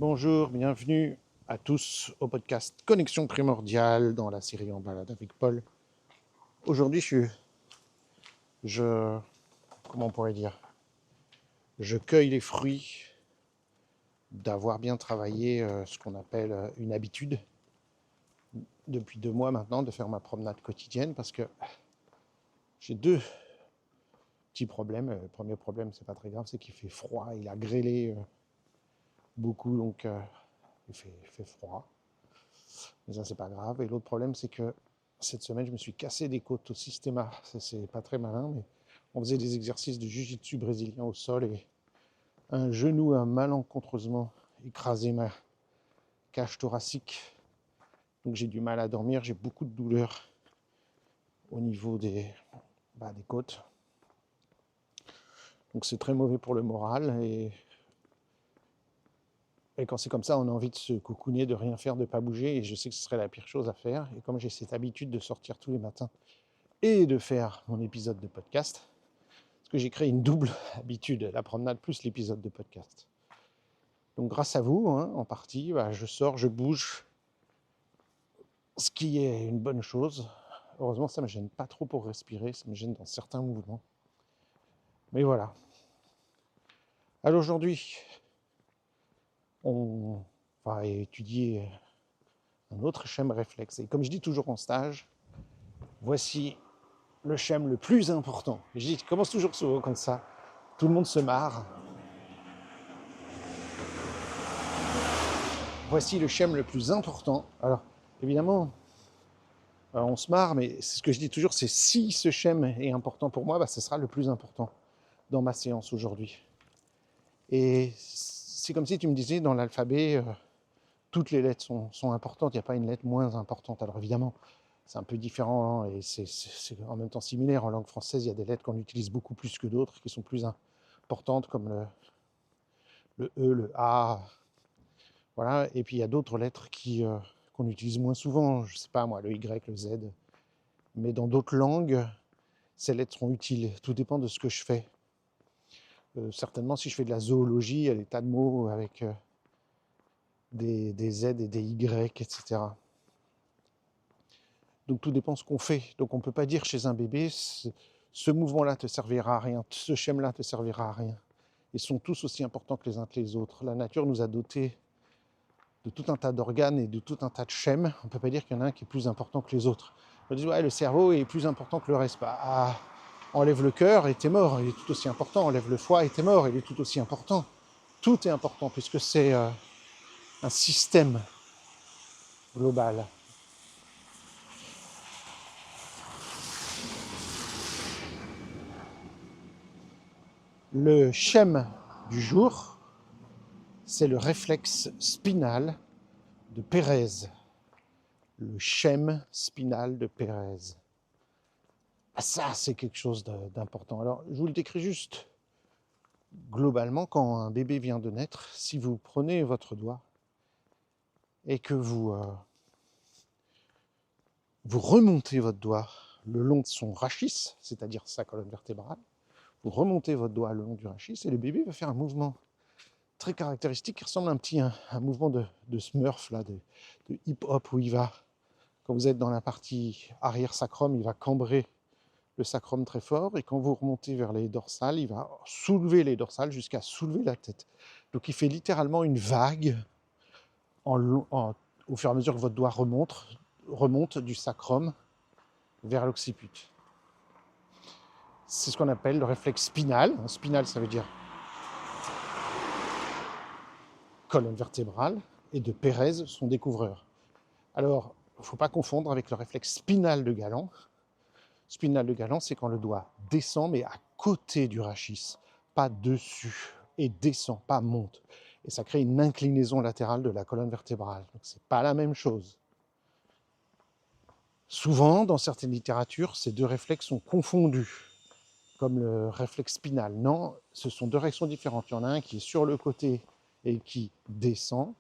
Bonjour, bienvenue à tous au podcast Connexion Primordiale dans la série En balade avec Paul. Aujourd'hui, je, comment on pourrait dire, je cueille les fruits d'avoir bien travaillé ce qu'on appelle une habitude depuis 2 mois maintenant de faire ma promenade quotidienne parce que j'ai deux petits problèmes. Le premier problème, c'est pas très grave, c'est qu'il fait froid, il a grêlé beaucoup, donc il fait froid. Mais ça, c'est pas grave. Et l'autre problème, c'est que cette semaine, je me suis cassé des côtes au systéma. C'est pas très malin, mais on faisait des exercices de jiu-jitsu brésilien au sol et un genou a malencontreusement écrasé ma cage thoracique. Donc j'ai du mal à dormir, j'ai beaucoup de douleurs au niveau des côtes. Donc c'est très mauvais pour le moral et quand c'est comme ça, on a envie de se cocooner, de rien faire, de ne pas bouger. Et je sais que ce serait la pire chose à faire. Et comme j'ai cette habitude de sortir tous les matins et de faire mon épisode de podcast, parce que j'ai créé une double habitude, la promenade plus l'épisode de podcast. Donc grâce à vous, en partie, je sors, je bouge, ce qui est une bonne chose. Heureusement, ça ne me gêne pas trop pour respirer, ça me gêne dans certains mouvements. Mais voilà. Alors aujourd'hui, on va étudier un autre schème réflexe. Et comme je dis toujours en stage, voici le schème le plus important. Je commence toujours souvent comme ça. Tout le monde se marre. Voici le schème le plus important. Alors, évidemment, on se marre, mais c'est ce que je dis toujours, c'est si ce schème est important pour moi, ce sera le plus important dans ma séance aujourd'hui. Et c'est comme si tu me disais, dans l'alphabet, toutes les lettres sont importantes, il n'y a pas une lettre moins importante. Alors évidemment, c'est un peu différent et c'est en même temps similaire. En langue française, il y a des lettres qu'on utilise beaucoup plus que d'autres, qui sont plus importantes, comme le E, le A. Voilà. Et puis il y a d'autres lettres qu'on utilise moins souvent, je ne sais pas moi, le Y, le Z. Mais dans d'autres langues, ces lettres seront utiles. Tout dépend de ce que je fais. Certainement, si je fais de la zoologie, il y a des tas de mots avec des Z et des Y, etc. Donc tout dépend de ce qu'on fait. Donc on ne peut pas dire chez un bébé, ce mouvement-là te servira à rien, ce schème-là te servira à rien. Ils sont tous aussi importants que les uns que les autres. La nature nous a dotés de tout un tas d'organes et de tout un tas de schèmes. On ne peut pas dire qu'il y en a un qui est plus important que les autres. On dit, ouais, le cerveau est plus important que le reste. Enlève le cœur et t'es mort, il est tout aussi important. Enlève le foie et t'es mort, il est tout aussi important. Tout est important puisque c'est un système global. Le schème du jour, c'est le réflexe spinal de Pérez. Le schème spinal de Pérez. Ça, c'est quelque chose d'important. Alors, je vous le décris juste. Globalement, quand un bébé vient de naître, si vous prenez votre doigt et que vous remontez votre doigt le long de son rachis, c'est-à-dire sa colonne vertébrale, vous remontez votre doigt le long du rachis et le bébé va faire un mouvement très caractéristique qui ressemble à un mouvement de Smurf, là, de hip-hop, où il va, quand vous êtes dans la partie arrière sacrum, il va cambrer le sacrum très fort, et quand vous remontez vers les dorsales, il va soulever les dorsales jusqu'à soulever la tête. Donc il fait littéralement une vague au fur et à mesure que votre doigt remonte du sacrum vers l'occiput. C'est ce qu'on appelle le réflexe spinal. Spinal, ça veut dire colonne vertébrale, et de Pérez, son découvreur. Alors, il ne faut pas confondre avec le réflexe spinal de Galland. Spinal de Galland, c'est quand le doigt descend, mais à côté du rachis, pas dessus, et descend, pas monte. Et ça crée une inclinaison latérale de la colonne vertébrale. Donc, c'est pas la même chose. Souvent, dans certaines littératures, ces deux réflexes sont confondus, comme le réflexe spinal. Non, ce sont deux réactions différentes. Il y en a un qui est sur le côté et qui descend,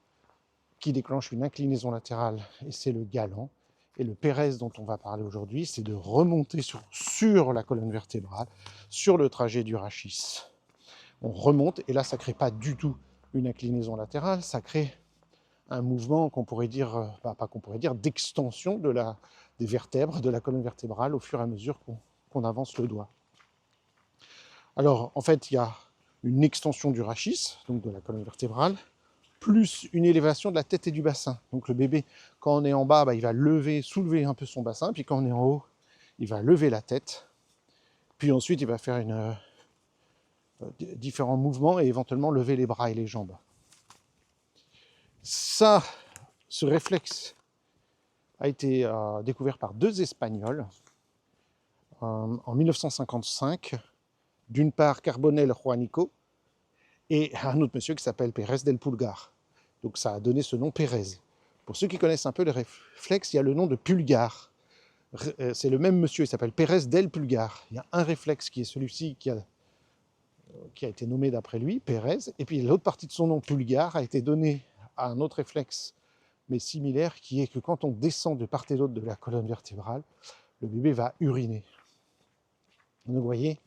qui déclenche une inclinaison latérale, et c'est le Galland. Et le Pérez dont on va parler aujourd'hui, c'est de remonter sur la colonne vertébrale, sur le trajet du rachis. On remonte, et là, ça ne crée pas du tout une inclinaison latérale, ça crée un mouvement qu'on pourrait dire, pas qu'on pourrait dire, d'extension des vertèbres, de la colonne vertébrale au fur et à mesure qu'on avance le doigt. Alors, en fait, il y a une extension du rachis, donc de la colonne vertébrale, plus une élévation de la tête et du bassin. Donc le bébé, quand on est en bas, il va soulever un peu son bassin, puis quand on est en haut, il va lever la tête, puis ensuite il va faire différents mouvements et éventuellement lever les bras et les jambes. Ça, ce réflexe a été découvert par deux Espagnols en 1955. D'une part, Carbonell Juanico et un autre monsieur qui s'appelle Pérez del Pulgar. Donc ça a donné ce nom Pérez. Pour ceux qui connaissent un peu les réflexes, il y a le nom de Pulgar. C'est le même monsieur, il s'appelle Pérez del Pulgar. Il y a un réflexe qui est celui-ci qui a été nommé d'après lui, Pérez, et puis l'autre partie de son nom, Pulgar, a été donnée à un autre réflexe, mais similaire, qui est que quand on descend de part et d'autre de la colonne vertébrale, le bébé va uriner. Donc vous voyez,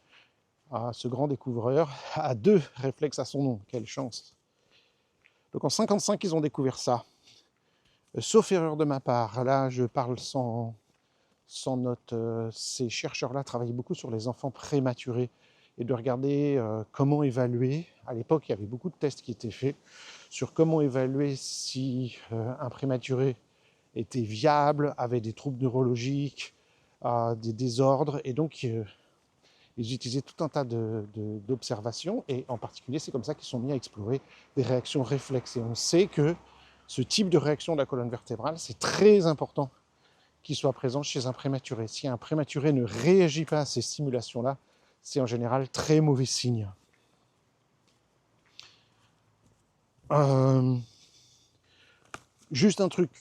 ce grand découvreur a deux réflexes à son nom, quelle chance. Donc en 1955, ils ont découvert ça. Sauf erreur de ma part, là je parle sans note, ces chercheurs-là travaillaient beaucoup sur les enfants prématurés et de regarder comment évaluer. À l'époque, il y avait beaucoup de tests qui étaient faits sur comment évaluer si un prématuré était viable, avait des troubles neurologiques, des désordres, et donc ils utilisaient tout un tas d'observations, et en particulier, c'est comme ça qu'ils sont mis à explorer des réactions réflexes. Et on sait que ce type de réaction de la colonne vertébrale, c'est très important qu'il soit présent chez un prématuré. Si un prématuré ne réagit pas à ces stimulations-là, c'est en général très mauvais signe. Juste un truc,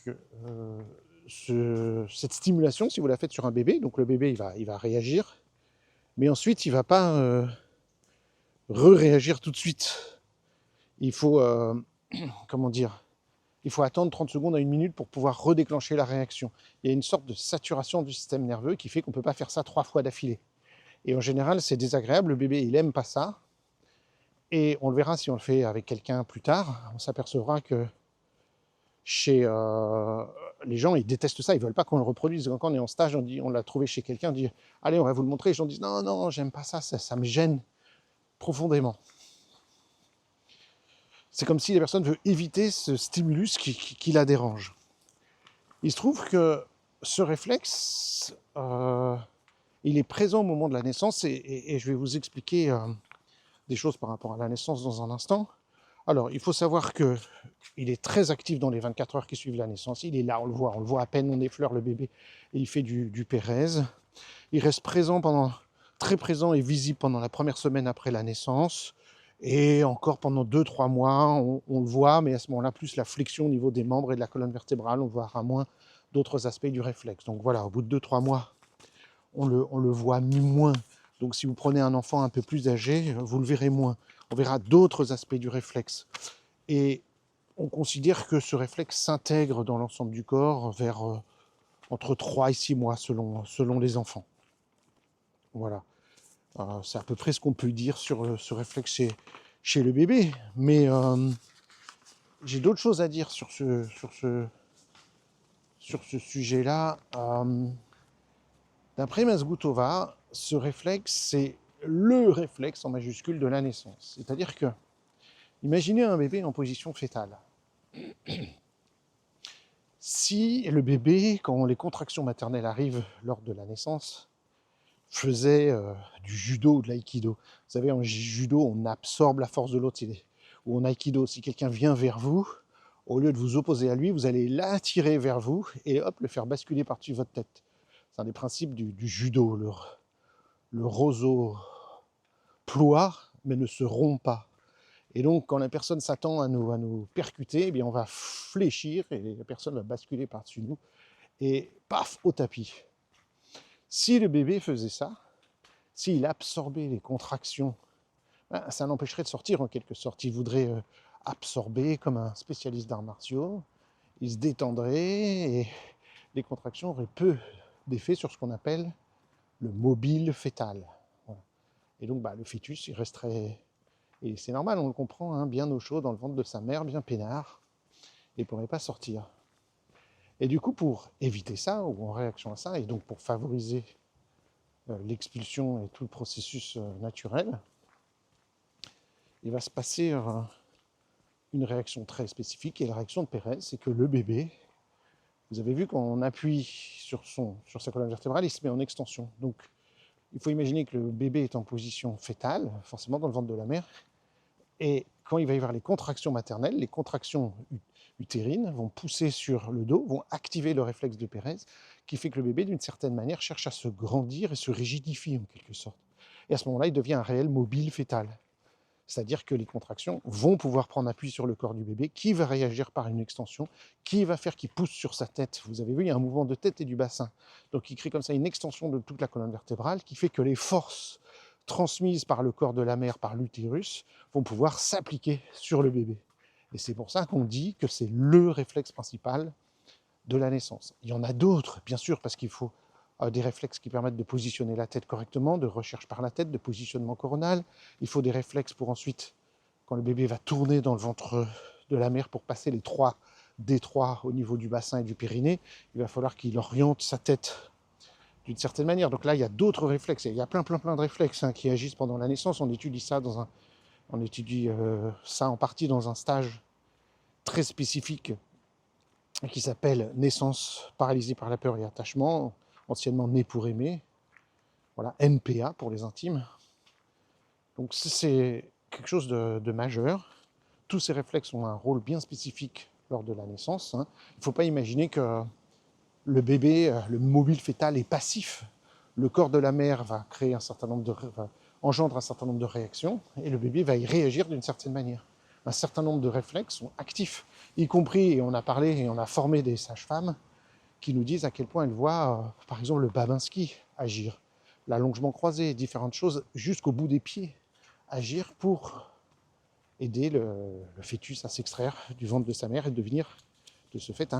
cette stimulation, si vous la faites sur un bébé, donc le bébé il va réagir, mais ensuite il ne va pas réagir tout de suite. Il faut, comment dire, il faut attendre 30 secondes à 1 minute pour pouvoir redéclencher la réaction. Il y a une sorte de saturation du système nerveux qui fait qu'on ne peut pas faire ça 3 fois d'affilée. Et en général, c'est désagréable, le bébé, il n'aime pas ça. Et on le verra si on le fait avec quelqu'un plus tard, on s'apercevra que chez les gens, ils détestent ça, ils ne veulent pas qu'on le reproduise. Quand on est en stage, on l'a trouvé chez quelqu'un, on dit « Allez, on va vous le montrer ». Les gens disent « Non, non, j'aime pas ça, ça me gêne profondément ». C'est comme si les personnes veulent éviter ce stimulus qui la dérange. Il se trouve que ce réflexe, il est présent au moment de la naissance, et je vais vous expliquer des choses par rapport à la naissance dans un instant. Alors, il faut savoir qu'il est très actif dans les 24 heures qui suivent la naissance. Il est là, on le voit à peine, on effleure le bébé, et il fait du Pérez. Il reste très présent et visible pendant la première semaine après la naissance, et encore pendant 2-3 mois, on le voit, mais à ce moment-là, plus la flexion au niveau des membres et de la colonne vertébrale, on verra moins d'autres aspects du réflexe. Donc voilà, au bout de 2-3 mois, on le voit moins. Donc si vous prenez un enfant un peu plus âgé, vous le verrez moins. On verra d'autres aspects du réflexe. Et on considère que ce réflexe s'intègre dans l'ensemble du corps vers entre 3 et 6 mois selon les enfants. Voilà. C'est à peu près ce qu'on peut dire sur ce réflexe chez le bébé. Mais j'ai d'autres choses à dire sur ce sujet-là. D'après Mazgutova, ce réflexe, c'est le réflexe en majuscule de la naissance. C'est-à-dire que, imaginez un bébé en position fétale. Si le bébé, quand les contractions maternelles arrivent lors de la naissance, faisait du judo ou de l'aïkido. Vous savez, en judo, on absorbe la force de l'autre. Ou en aïkido, si quelqu'un vient vers vous, au lieu de vous opposer à lui, vous allez l'attirer vers vous et hop, le faire basculer par-dessus votre tête. C'est un des principes du judo. Le roseau ploie, mais ne se rompt pas. Et donc, quand la personne s'attend à nous percuter, eh bien, on va fléchir et la personne va basculer par-dessus nous. Et paf, au tapis. Si le bébé faisait ça, s'il absorbait les contractions, ça l'empêcherait de sortir en quelque sorte. Il voudrait absorber comme un spécialiste d'arts martiaux, il se détendrait et les contractions auraient peu d'effet sur ce qu'on appelle le mobile fœtal. Voilà. Et donc le fœtus, il resterait Et c'est normal, on le comprend, hein, bien au chaud dans le ventre de sa mère, bien peinard, et ne pourrait pas sortir. Et du coup, pour éviter ça, ou en réaction à ça, et donc pour favoriser l'expulsion et tout le processus naturel, il va se passer une réaction très spécifique. Et la réaction de Pérez, c'est que le bébé, vous avez vu, quand on appuie sur sa colonne vertébrale, il se met en extension. Donc, il faut imaginer que le bébé est en position fétale, forcément dans le ventre de la mère, et quand il va y avoir les contractions maternelles, les contractions utérines vont pousser sur le dos, vont activer le réflexe de Pérez, qui fait que le bébé, d'une certaine manière, cherche à se grandir et se rigidifie en quelque sorte. Et à ce moment-là, il devient un réel mobile fétal. C'est-à-dire que les contractions vont pouvoir prendre appui sur le corps du bébé, qui va réagir par une extension, qui va faire qu'il pousse sur sa tête. Vous avez vu, il y a un mouvement de tête et du bassin. Donc il crée comme ça une extension de toute la colonne vertébrale, qui fait que les forces transmises par le corps de la mère, par l'utérus, vont pouvoir s'appliquer sur le bébé. Et c'est pour ça qu'on dit que c'est le réflexe principal de la naissance. Il y en a d'autres, bien sûr, parce qu'il faut des réflexes qui permettent de positionner la tête correctement, de recherche par la tête, de positionnement coronal. Il faut des réflexes pour ensuite, quand le bébé va tourner dans le ventre de la mère pour passer les 3 détroits au niveau du bassin et du périnée, il va falloir qu'il oriente sa tête d'une certaine manière. Donc là, il y a d'autres réflexes. Il y a plein de réflexes qui agissent pendant la naissance. On étudie ça ça en partie dans un stage très spécifique qui s'appelle Naissance paralysée par la peur et attachement, anciennement Né pour aimer, voilà, NPA pour les intimes. Donc c'est quelque chose de majeur. Tous ces réflexes ont un rôle bien spécifique lors de la naissance. Il ne faut pas imaginer que le bébé, le mobile fœtal est passif. Le corps de la mère va créer engendre un certain nombre de réactions et le bébé va y réagir d'une certaine manière. Un certain nombre de réflexes sont actifs, y compris, et on a parlé et on a formé des sages-femmes qui nous disent à quel point elles voient, par exemple, le Babinski agir, l'allongement croisé, différentes choses jusqu'au bout des pieds agir pour aider le fœtus à s'extraire du ventre de sa mère et devenir de ce fait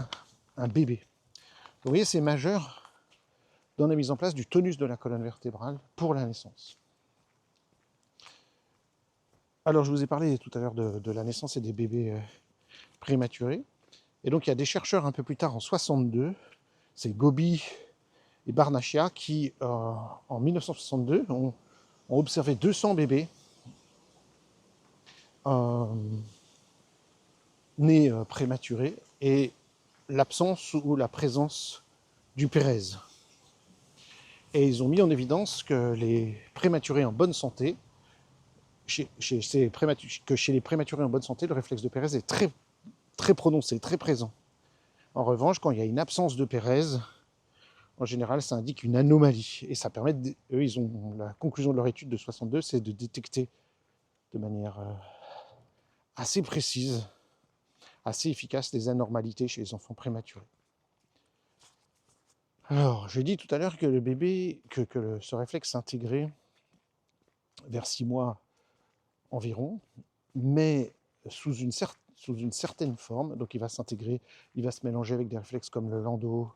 un bébé. Donc, vous voyez, c'est majeur dans la mise en place du tonus de la colonne vertébrale pour la naissance. Alors, je vous ai parlé tout à l'heure de la naissance et des bébés prématurés. Et donc, il y a des chercheurs un peu plus tard, en 62, c'est Gobi et Barnachia, qui, en 1962, ont observé 200 bébés nés prématurés et l'absence ou la présence du Pérez. Et ils ont mis en évidence que les prématurés en bonne santé, chez les prématurés en bonne santé, le réflexe de Pérez est très prononcé, très présent. En revanche, quand il y a une absence de Pérez, en général, ça indique une anomalie. Et ça permet, eux, la conclusion de leur étude de 62, c'est de détecter de manière assez précise, assez efficace, des anormalités chez les enfants prématurés. Alors, j'ai dit tout à l'heure que le bébé, ce réflexe s'intégrait vers 6 mois environ, mais sous une certaine forme. Donc il va s'intégrer, il va se mélanger avec des réflexes comme le Landau,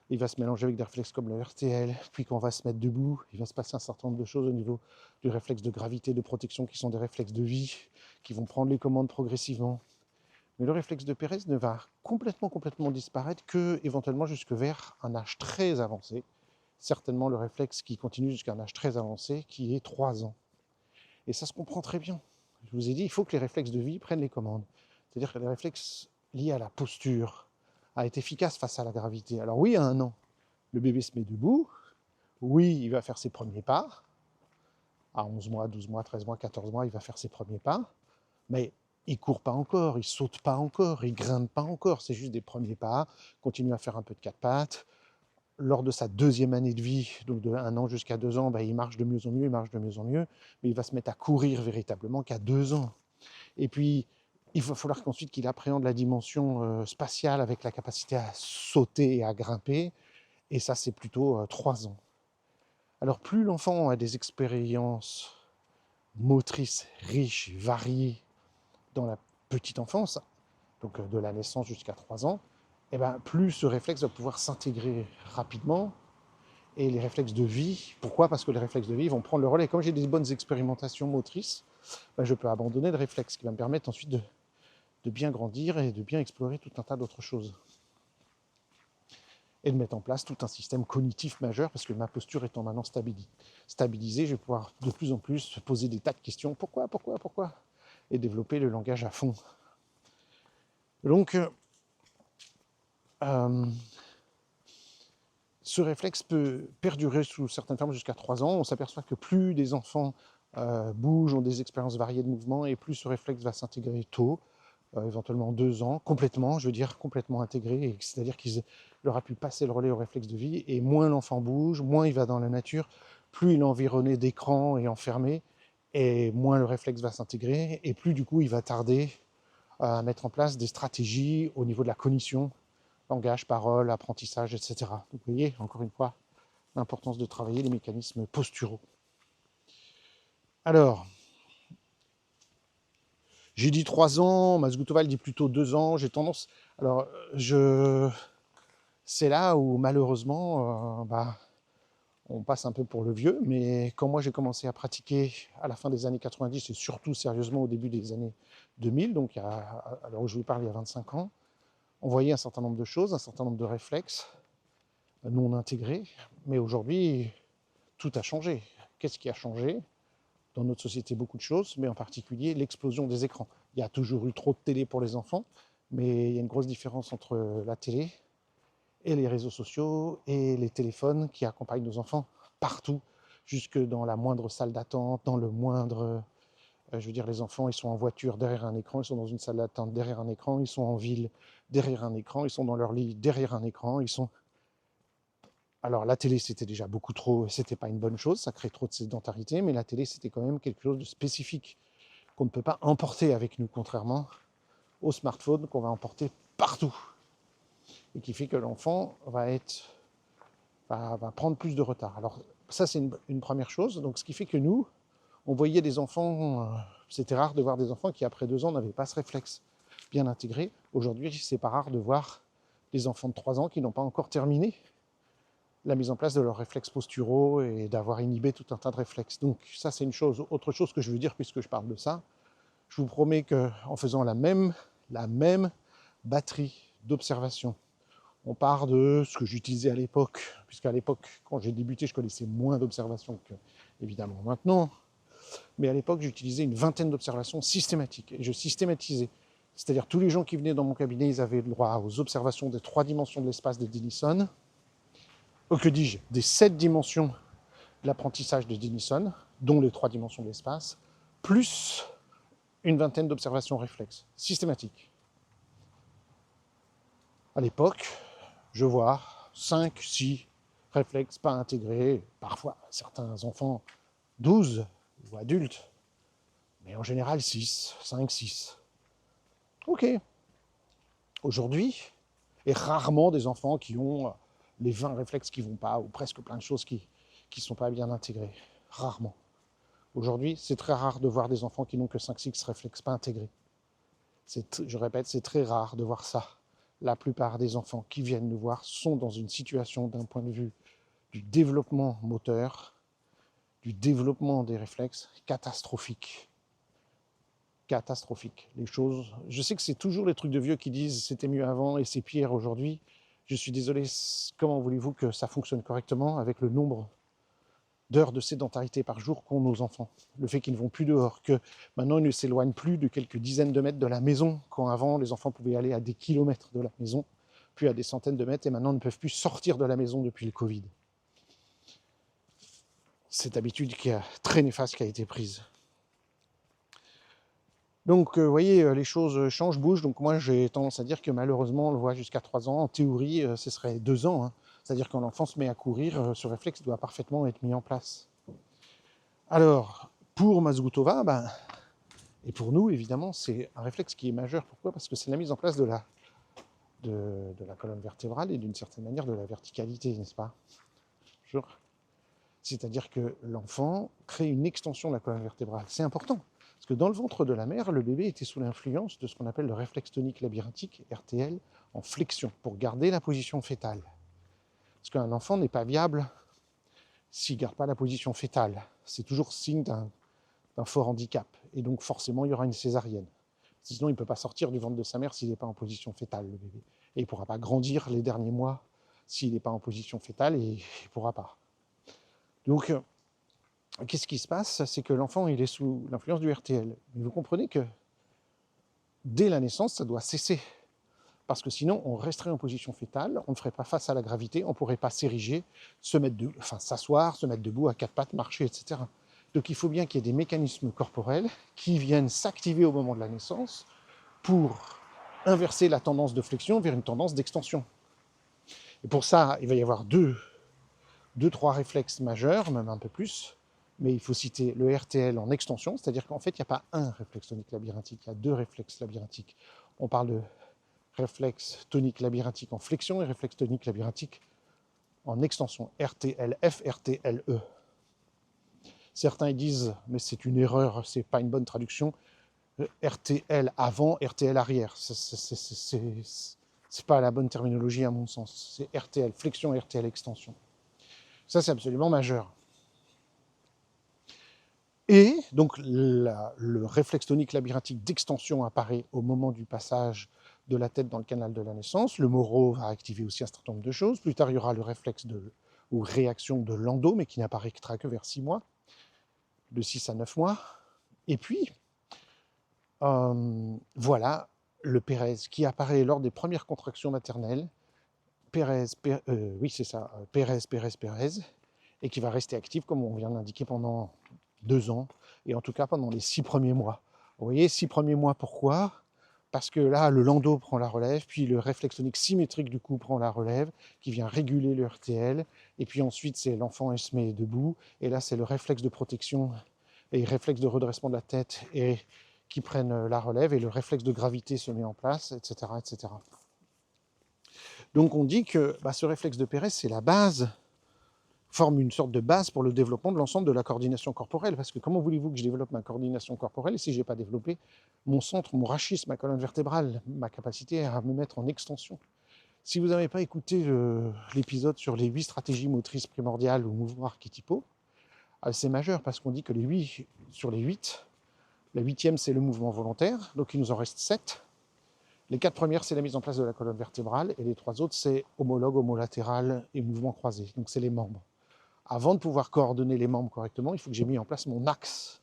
il va se mélanger avec des réflexes comme le RTL, puis quand on va se mettre debout, il va se passer un certain nombre de choses au niveau du réflexe de gravité, de protection, qui sont des réflexes de vie, qui vont prendre les commandes progressivement. Mais le réflexe de Pérez ne va complètement disparaître que éventuellement jusque vers un âge très avancé. Certainement le réflexe qui continue jusqu'à un âge très avancé, qui est 3 ans. Et ça se comprend très bien. Je vous ai dit, il faut que les réflexes de vie prennent les commandes. C'est-à-dire que les réflexes liés à la posture, à être efficace face à la gravité. Alors oui, à 1 an, le bébé se met debout. Oui, il va faire ses premiers pas. À 11 mois, 12 mois, 13 mois, 14 mois, il va faire ses premiers pas. Mais il ne court pas encore, il ne saute pas encore, il ne grimpe pas encore. C'est juste des premiers pas. Continue à faire un peu de 4 pattes. Lors de sa 2e année de vie, donc de 1 an jusqu'à 2 ans, il marche de mieux en mieux, mais il va se mettre à courir véritablement qu'à 2 ans. Et puis, il va falloir qu'ensuite qu'il appréhende la dimension spatiale avec la capacité à sauter et à grimper, et ça, c'est plutôt 3 ans. Alors, plus l'enfant a des expériences motrices riches, variées dans la petite enfance, donc de la naissance jusqu'à 3 ans, et plus ce réflexe va pouvoir s'intégrer rapidement. Et les réflexes de vie, pourquoi ? Parce que les réflexes de vie vont prendre le relais. Comme j'ai des bonnes expérimentations motrices, ben, je peux abandonner le réflexe qui va me permettre ensuite de bien grandir et de bien explorer tout un tas d'autres choses. Et de mettre en place tout un système cognitif majeur, parce que ma posture étant maintenant stabilisée, je vais pouvoir de plus en plus poser des tas de questions. Pourquoi et développer le langage à fond. Donc, ce réflexe peut perdurer sous certaines formes jusqu'à 3 ans. On s'aperçoit que plus des enfants bougent, ont des expériences variées de mouvements, et plus ce réflexe va s'intégrer tôt, éventuellement 2 ans, complètement, je veux dire complètement intégré, c'est-à-dire qu'il aura pu passer le relais au réflexe de vie, et moins l'enfant bouge, moins il va dans la nature, plus il est environné d'écrans et enfermé, et moins le réflexe va s'intégrer, et plus du coup il va tarder à mettre en place des stratégies au niveau de la cognition, langage, parole, apprentissage, etc. Donc vous voyez, encore une fois, l'importance de travailler les mécanismes posturaux. Alors, j'ai dit 3 ans, Mazgutova dit plutôt 2 ans, j'ai tendance... Alors, c'est là où malheureusement, on passe un peu pour le vieux, mais quand moi j'ai commencé à pratiquer à la fin des années 90 et surtout sérieusement au début des années 2000, donc à l'heure où je vous parle il y a 25 ans, on voyait un certain nombre de choses, un certain nombre de réflexes non intégrés, mais aujourd'hui, tout a changé. Qu'est-ce qui a changé? Dans notre société, beaucoup de choses, mais en particulier l'explosion des écrans. Il y a toujours eu trop de télé pour les enfants, mais il y a une grosse différence entre la télé et les réseaux sociaux et les téléphones qui accompagnent nos enfants partout, jusque dans la moindre salle d'attente, dans le moindre... je veux dire, les enfants, ils sont en voiture derrière un écran, ils sont dans une salle d'attente derrière un écran, ils sont en ville derrière un écran, ils sont dans leur lit derrière un écran, ils sont... Alors la télé, c'était déjà beaucoup trop, et c'était pas une bonne chose, ça crée trop de sédentarité, mais la télé, c'était quand même quelque chose de spécifique qu'on ne peut pas emporter avec nous, contrairement au smartphone qu'on va emporter partout, et qui fait que l'enfant va prendre plus de retard. Alors ça, c'est une première chose. Donc ce qui fait que nous, on voyait des enfants, c'était rare de voir des enfants qui, après 2 ans, n'avaient pas ce réflexe bien intégré. Aujourd'hui, c'est pas rare de voir des enfants de 3 ans qui n'ont pas encore terminé la mise en place de leurs réflexes posturaux et d'avoir inhibé tout un tas de réflexes. Donc ça, c'est une chose. Autre chose que je veux dire, puisque je parle de ça, je vous promets qu'en faisant la même batterie d'observation, on part de ce que j'utilisais à l'époque, puisqu'à l'époque, quand j'ai débuté, je connaissais moins d'observations que, évidemment, maintenant. Mais à l'époque, j'utilisais une vingtaine d'observations systématiques. Et je systématisais. C'est-à-dire tous les gens qui venaient dans mon cabinet, ils avaient le droit aux observations des 3 dimensions de l'espace de Denison. Que dis-je, des 7 dimensions de l'apprentissage de Denison, dont les 3 dimensions de l'espace, plus une vingtaine d'observations réflexes, systématiques. À l'époque, je vois 5, 6 réflexes pas intégrés, parfois certains enfants 12 ou adultes, mais en général 6, 5, 6. Ok. Aujourd'hui, et rarement des enfants qui ont les 20 réflexes qui ne vont pas, ou presque plein de choses qui ne sont pas bien intégrées. Rarement. Aujourd'hui, c'est très rare de voir des enfants qui n'ont que 5-6 réflexes pas intégrés. Je répète, c'est très rare de voir ça. La plupart des enfants qui viennent nous voir sont dans une situation, d'un point de vue du développement moteur, du développement des réflexes, catastrophique. Catastrophique. Les choses... Je sais que c'est toujours les trucs de vieux qui disent c'était mieux avant et c'est pire aujourd'hui. Je suis désolé, comment voulez-vous que ça fonctionne correctement avec le nombre d'heures de sédentarité par jour qu'ont nos enfants? Le fait qu'ils ne vont plus dehors, que maintenant ils ne s'éloignent plus de quelques dizaines de mètres de la maison, quand avant les enfants pouvaient aller à des kilomètres de la maison, puis à des centaines de mètres, et maintenant ne peuvent plus sortir de la maison depuis le Covid. Cette habitude qui est très néfaste qui a été prise. Donc, vous voyez, les choses changent, bougent. Donc, moi, j'ai tendance à dire que malheureusement, on le voit jusqu'à 3 ans. En théorie, ce serait 2 ans. Hein. C'est-à-dire quand l'enfant se met à courir, ce réflexe doit parfaitement être mis en place. Alors, pour Mazgutova, et pour nous, évidemment, c'est un réflexe qui est majeur. Pourquoi? Parce que c'est la mise en place de la colonne vertébrale et d'une certaine manière de la verticalité, n'est-ce pas? C'est-à-dire que l'enfant crée une extension de la colonne vertébrale. C'est important. Parce que dans le ventre de la mère, le bébé était sous l'influence de ce qu'on appelle le réflexe tonique labyrinthique, RTL, en flexion, pour garder la position fœtale. Parce qu'un enfant n'est pas viable s'il ne garde pas la position fœtale. C'est toujours signe d'un fort handicap. Et donc forcément, il y aura une césarienne. Sinon, il ne peut pas sortir du ventre de sa mère s'il n'est pas en position fétale, le bébé. Et il ne pourra pas grandir les derniers mois s'il n'est pas en position fétale, et il ne pourra pas. Donc, qu'est-ce qui se passe? C'est que l'enfant, il est sous l'influence du RTL. Mais vous comprenez que dès la naissance, ça doit cesser. Parce que sinon, on resterait en position fétale, on ne ferait pas face à la gravité, on ne pourrait pas s'ériger, s'asseoir, se mettre debout à quatre pattes, marcher, etc. Donc il faut bien qu'il y ait des mécanismes corporels qui viennent s'activer au moment de la naissance pour inverser la tendance de flexion vers une tendance d'extension. Et pour ça, il va y avoir trois réflexes majeurs, même un peu plus, mais il faut citer le RTL en extension, c'est-à-dire qu'en fait, il n'y a pas un réflexe tonique labyrinthique, il y a deux réflexes labyrinthiques. On parle de réflexe tonique labyrinthique en flexion et réflexe tonique labyrinthique en extension, RTLF, RTLE. Certains disent, mais c'est une erreur, c'est pas une bonne traduction, RTL avant, RTL arrière. C'est pas la bonne terminologie à mon sens. C'est RTL flexion et RTL extension. Ça, c'est absolument majeur. Et donc, le réflexe tonique labyrinthique d'extension apparaît au moment du passage de la tête dans le canal de la naissance. Le Moro va activer aussi un certain nombre de choses. Plus tard, il y aura le réflexe ou réaction de Landau, mais qui n'apparaîtra que vers 6 mois, de 6 à 9 mois. Et puis, voilà le Pérez qui apparaît lors des premières contractions maternelles. Pérez, et qui va rester actif, comme on vient d'indiquer, pendant 2 ans, et en tout cas pendant les 6 premiers mois. Vous voyez, 6 premiers mois, pourquoi? Parce que là, le Landau prend la relève, puis le réflexe tonique symétrique du cou prend la relève, qui vient réguler le RTL, et puis ensuite, c'est l'enfant se met debout, et là, c'est le réflexe de protection et le réflexe de redressement de la tête et qui prennent la relève, et le réflexe de gravité se met en place, etc. etc. Donc on dit que ce réflexe de Pérez, c'est la base, forme une sorte de base pour le développement de l'ensemble de la coordination corporelle. Parce que comment voulez-vous que je développe ma coordination corporelle si je n'ai pas développé mon centre, mon rachis, ma colonne vertébrale, ma capacité à me mettre en extension? Si vous n'avez pas écouté l'épisode sur les 8 stratégies motrices primordiales ou mouvements archétypaux, c'est majeur parce qu'on dit que sur les 8, la 8e c'est le mouvement volontaire, donc il nous en reste 7. Les 4 premières, c'est la mise en place de la colonne vertébrale, et les 3 autres, c'est homologue, homolatéral et mouvement croisé. Donc c'est les membres. Avant de pouvoir coordonner les membres correctement, il faut que j'ai mis en place mon axe,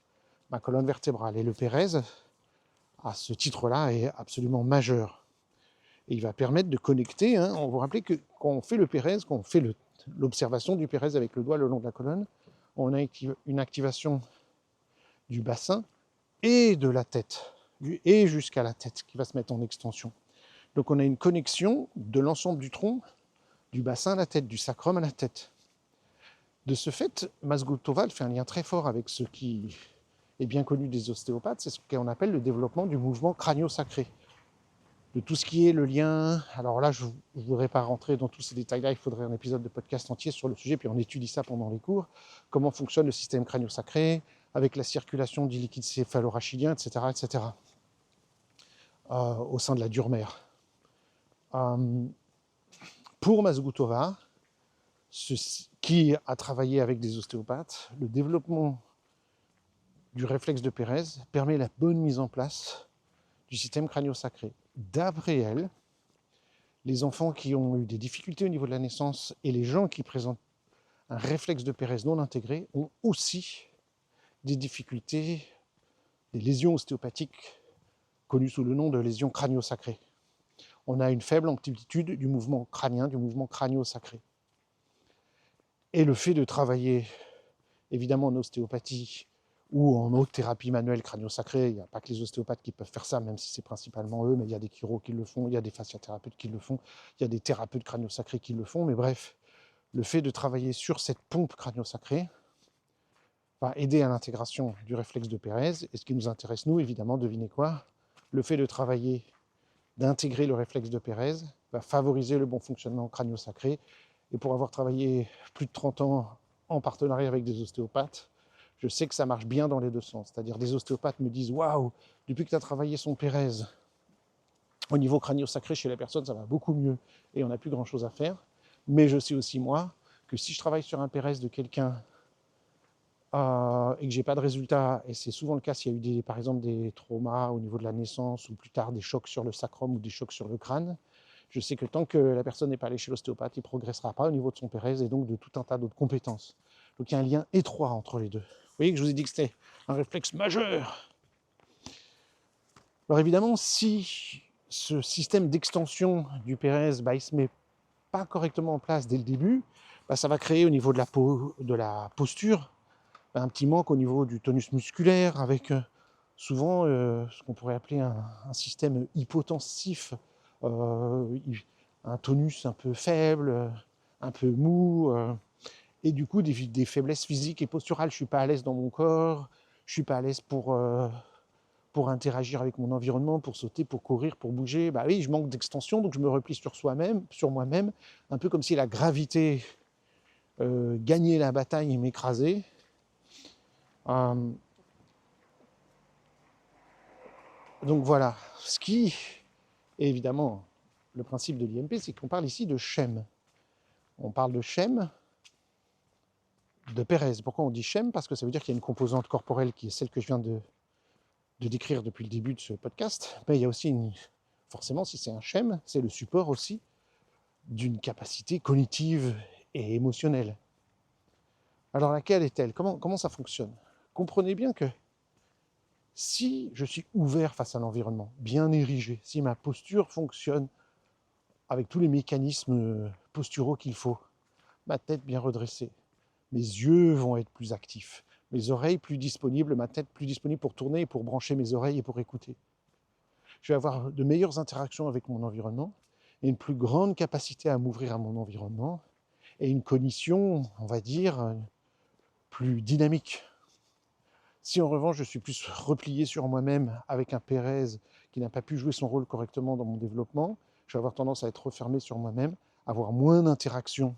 ma colonne vertébrale. Et le Pérez, à ce titre-là, est absolument majeur. Et il va permettre de connecter, on vous rappelle que quand on fait le Pérez, quand on fait l'observation du Pérez avec le doigt le long de la colonne, on a une activation du bassin et de la tête, et jusqu'à la tête, qui va se mettre en extension. Donc on a une connexion de l'ensemble du tronc, du bassin à la tête, du sacrum à la tête. De ce fait, Mazgul-Tova fait un lien très fort avec ce qui est bien connu des ostéopathes, c'est ce qu'on appelle le développement du mouvement crânio-sacré. De tout ce qui est le lien, alors là je ne voudrais pas rentrer dans tous ces détails-là, il faudrait un épisode de podcast entier sur le sujet, puis on étudie ça pendant les cours, comment fonctionne le système crânio-sacré, avec la circulation du liquide céphalorachidien, etc., etc., au sein de la dure mère. Pour Mazgul-Tova, qui a travaillé avec des ostéopathes, le développement du réflexe de Pérez permet la bonne mise en place du système crânio-sacré. D'après elle, les enfants qui ont eu des difficultés au niveau de la naissance et les gens qui présentent un réflexe de Pérez non intégré ont aussi des difficultés, des lésions ostéopathiques connues sous le nom de lésions crânio-sacrées. On a une faible amplitude du mouvement crânien, du mouvement crânio-sacré. Et le fait de travailler, évidemment en ostéopathie ou en autre thérapie manuelle crânio-sacrée, il n'y a pas que les ostéopathes qui peuvent faire ça, même si c'est principalement eux, mais il y a des chiro qui le font, il y a des fasciathérapeutes qui le font, il y a des thérapeutes crânio-sacrés qui le font, mais bref, le fait de travailler sur cette pompe crânio-sacrée va aider à l'intégration du réflexe de Pérez. Et ce qui nous intéresse, nous, évidemment, devinez quoi? Le fait de travailler, d'intégrer le réflexe de Pérez va favoriser le bon fonctionnement crânio-sacré. Et pour avoir travaillé plus de 30 ans en partenariat avec des ostéopathes, je sais que ça marche bien dans les deux sens. C'est-à-dire des ostéopathes me disent « Waouh, depuis que tu as travaillé son Pérez, au niveau crânio-sacré chez la personne, ça va beaucoup mieux et on n'a plus grand-chose à faire. » Mais je sais aussi, moi, que si je travaille sur un Pérez de quelqu'un et que j'ai pas de résultat, et c'est souvent le cas s'il y a eu par exemple des traumas au niveau de la naissance ou plus tard des chocs sur le sacrum ou des chocs sur le crâne, je sais que tant que la personne n'est pas allée chez l'ostéopathe, il ne progressera pas au niveau de son pérez et donc de tout un tas d'autres compétences. Donc il y a un lien étroit entre les deux. Vous voyez que je vous ai dit que c'était un réflexe majeur. Alors évidemment, si ce système d'extension du pérez, il ne se met pas correctement en place dès le début, ça va créer au niveau de la posture un petit manque au niveau du tonus musculaire, avec souvent ce qu'on pourrait appeler un système hypotensif, un tonus un peu faible, un peu mou, et du coup des faiblesses physiques et posturales. Je ne suis pas à l'aise dans mon corps, je ne suis pas à l'aise pour interagir avec mon environnement, pour sauter, pour courir, pour bouger. Bah oui, je manque d'extension, donc je me replie sur moi-même, un peu comme si la gravité gagnait la bataille et m'écrasait. Donc voilà, ce qui est évidemment le principe de l'IMP, c'est qu'on parle ici de schème. On parle de schème de Pérez. Pourquoi on dit schème? Parce que ça veut dire qu'il y a une composante corporelle qui est celle que je viens de décrire depuis le début de ce podcast, mais il y a aussi forcément, si c'est un schème, c'est le support aussi d'une capacité cognitive et émotionnelle. Alors laquelle est-elle? Comment ça fonctionne? Comprenez bien que si je suis ouvert face à l'environnement, bien érigé, si ma posture fonctionne avec tous les mécanismes posturaux qu'il faut, ma tête bien redressée, mes yeux vont être plus actifs, mes oreilles plus disponibles, ma tête plus disponible pour tourner et pour brancher mes oreilles et pour écouter. Je vais avoir de meilleures interactions avec mon environnement et une plus grande capacité à m'ouvrir à mon environnement et une cognition, on va dire, plus dynamique. Si en revanche je suis plus replié sur moi-même avec un Pérez qui n'a pas pu jouer son rôle correctement dans mon développement, je vais avoir tendance à être refermé sur moi-même, avoir moins d'interaction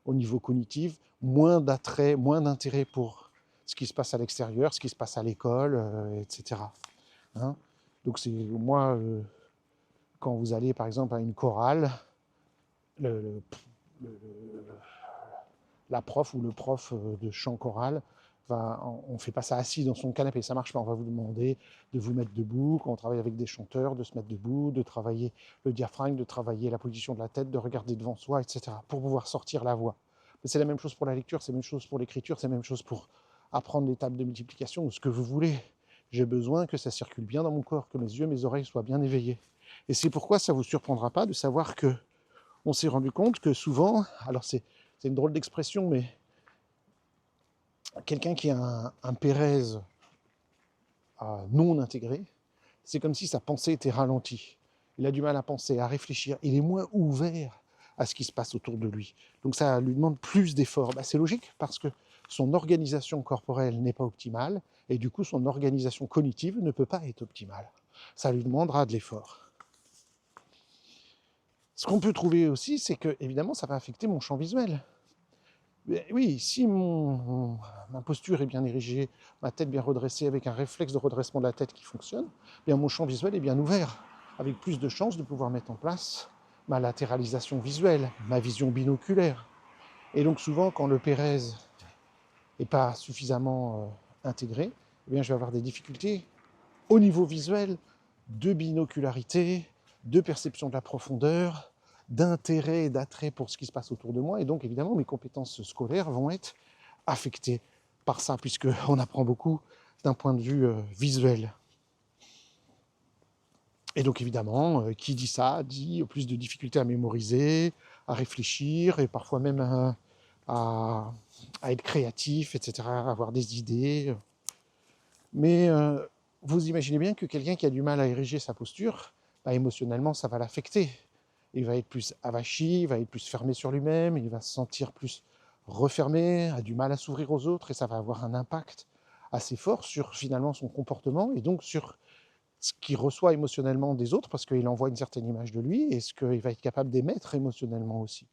au niveau cognitif, moins d'attrait, moins d'intérêt pour ce qui se passe à l'extérieur, ce qui se passe à l'école, etc. Hein? Donc c'est moi, quand vous allez par exemple à une chorale, la prof ou le prof de chant choral, on ne fait pas ça assis dans son canapé, ça ne marche pas. On va vous demander de vous mettre debout, quand on travaille avec des chanteurs, de se mettre debout, de travailler le diaphragme, de travailler la position de la tête, de regarder devant soi, etc. pour pouvoir sortir la voix. Mais c'est la même chose pour la lecture, c'est la même chose pour l'écriture, c'est la même chose pour apprendre les tables de multiplication ou ce que vous voulez. J'ai besoin que ça circule bien dans mon corps, que mes yeux, mes oreilles soient bien éveillés. Et c'est pourquoi ça ne vous surprendra pas de savoir que on s'est rendu compte que souvent, alors c'est une drôle d'expression, mais quelqu'un qui a un Pérez non intégré, c'est comme si sa pensée était ralentie. Il a du mal à penser, à réfléchir. Il est moins ouvert à ce qui se passe autour de lui. Donc ça lui demande plus d'efforts. C'est logique parce que son organisation corporelle n'est pas optimale et du coup son organisation cognitive ne peut pas être optimale. Ça lui demandera de l'effort. Ce qu'on peut trouver aussi, c'est que évidemment ça va affecter mon champ visuel. Oui, si ma posture est bien érigée, ma tête bien redressée, avec un réflexe de redressement de la tête qui fonctionne, bien mon champ visuel est bien ouvert, avec plus de chances de pouvoir mettre en place ma latéralisation visuelle, ma vision binoculaire. Et donc souvent, quand le Pérez n'est pas suffisamment intégré, je vais avoir des difficultés au niveau visuel de binocularité, de perception de la profondeur, d'intérêt et d'attrait pour ce qui se passe autour de moi. Et donc, évidemment, mes compétences scolaires vont être affectées par ça, puisqu'on apprend beaucoup d'un point de vue visuel. Et donc, évidemment, qui dit ça, dit plus de difficultés à mémoriser, à réfléchir, et parfois même à être créatif, etc., à avoir des idées. Mais vous imaginez bien que quelqu'un qui a du mal à ériger sa posture, émotionnellement, ça va l'affecter. Il va être plus avachi, il va être plus fermé sur lui-même, il va se sentir plus refermé, a du mal à s'ouvrir aux autres, et ça va avoir un impact assez fort sur finalement son comportement, et donc sur ce qu'il reçoit émotionnellement des autres, parce qu'il envoie une certaine image de lui, et ce qu'il va être capable d'émettre émotionnellement aussi.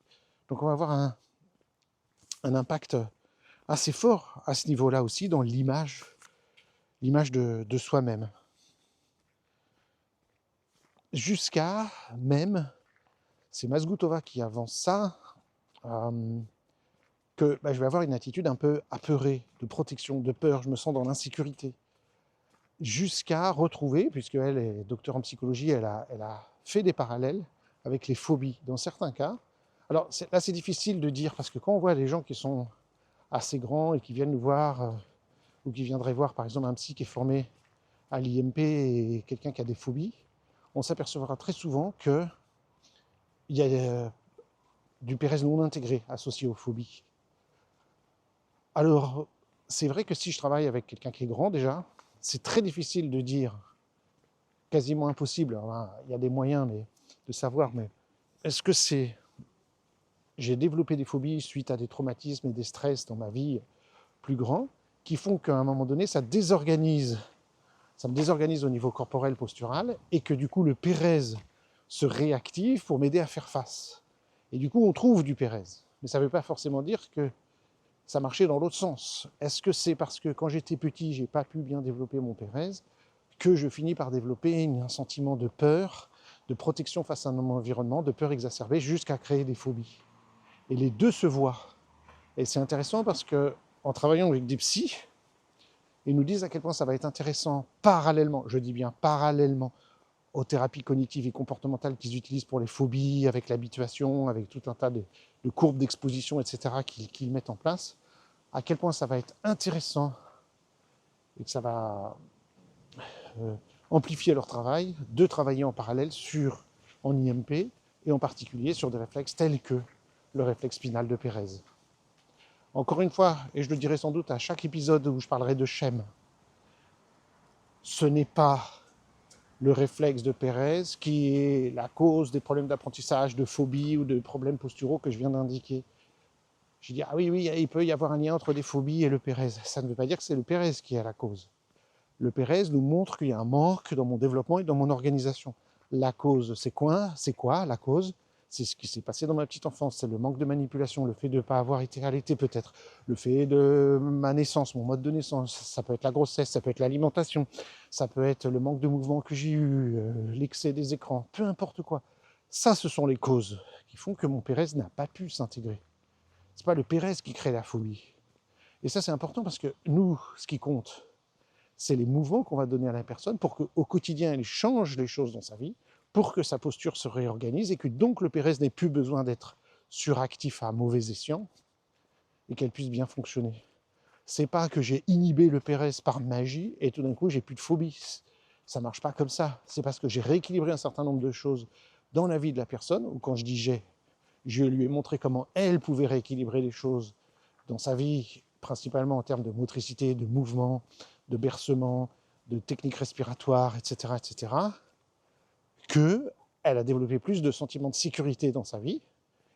Donc on va avoir un impact assez fort à ce niveau-là aussi, dans l'image de soi-même. Jusqu'à même, c'est Mazgutova qui avance ça, que je vais avoir une attitude un peu apeurée, de protection, de peur, je me sens dans l'insécurité. Jusqu'à retrouver, puisqu'elle est docteure en psychologie, elle a fait des parallèles avec les phobies, dans certains cas. Alors là, c'est difficile de dire, parce que quand on voit des gens qui sont assez grands et qui viennent nous voir, ou qui viendraient voir, par exemple, un psy qui est formé à l'IMP et quelqu'un qui a des phobies, on s'apercevra très souvent qu'il y a du Pérez non intégré associé aux phobies. Alors, c'est vrai que si je travaille avec quelqu'un qui est grand déjà, c'est très difficile de dire, quasiment impossible, alors, il y a des moyens de savoir, mais est-ce que c'est... J'ai développé des phobies suite à des traumatismes et des stress dans ma vie plus grands qui font qu'à un moment donné, ça me désorganise au niveau corporel, postural, et que du coup, le Pérez se réactive pour m'aider à faire face. Et du coup, on trouve du Pérez. Mais ça ne veut pas forcément dire que ça marchait dans l'autre sens. Est-ce que c'est parce que quand j'étais petit, j'ai pas pu bien développer mon Pérez que je finis par développer un sentiment de peur, de protection face à mon environnement, de peur exacerbée, jusqu'à créer des phobies. Et les deux se voient. Et c'est intéressant parce que en travaillant avec des psys, ils nous disent à quel point ça va être intéressant parallèlement, je dis bien parallèlement, aux thérapies cognitives et comportementales qu'ils utilisent pour les phobies, avec l'habituation, avec tout un tas de courbes d'exposition, etc., qu'ils mettent en place, à quel point ça va être intéressant et que ça va amplifier leur travail, de travailler en parallèle en IMP, et en particulier sur des réflexes tels que le réflexe spinal de Pérez. Encore une fois, et je le dirai sans doute à chaque épisode où je parlerai de schème, ce n'est pas le réflexe de Pérez qui est la cause des problèmes d'apprentissage, de phobie ou de problèmes posturaux que je viens d'indiquer. Je dis, ah oui, il peut y avoir un lien entre des phobies et le Pérez. Ça ne veut pas dire que c'est le Pérez qui est la cause. Le Pérez nous montre qu'il y a un manque dans mon développement et dans mon organisation. La cause, c'est quoi? C'est quoi la cause? C'est ce qui s'est passé dans ma petite enfance, c'est le manque de manipulation, le fait de ne pas avoir été allaité peut-être, le fait de ma naissance, mon mode de naissance, ça peut être la grossesse, ça peut être l'alimentation, ça peut être le manque de mouvement que j'ai eu, l'excès des écrans, peu importe quoi. Ça, ce sont les causes qui font que mon Pérez n'a pas pu s'intégrer. C'est pas le Pérez qui crée la phobie. Et ça, c'est important parce que nous, ce qui compte, c'est les mouvements qu'on va donner à la personne pour qu'au quotidien, elle change les choses dans sa vie, pour que sa posture se réorganise et que donc le Pérez n'ait plus besoin d'être suractif à mauvais escient et qu'elle puisse bien fonctionner. C'est pas que j'ai inhibé le Pérez par magie et tout d'un coup j'ai plus de phobie. Ça marche pas comme ça. C'est parce que j'ai rééquilibré un certain nombre de choses dans la vie de la personne, ou quand je dis je lui ai montré comment elle pouvait rééquilibrer les choses dans sa vie, principalement en termes de motricité, de mouvement, de bercement, de techniques respiratoires, etc., qu'elle a développé plus de sentiments de sécurité dans sa vie.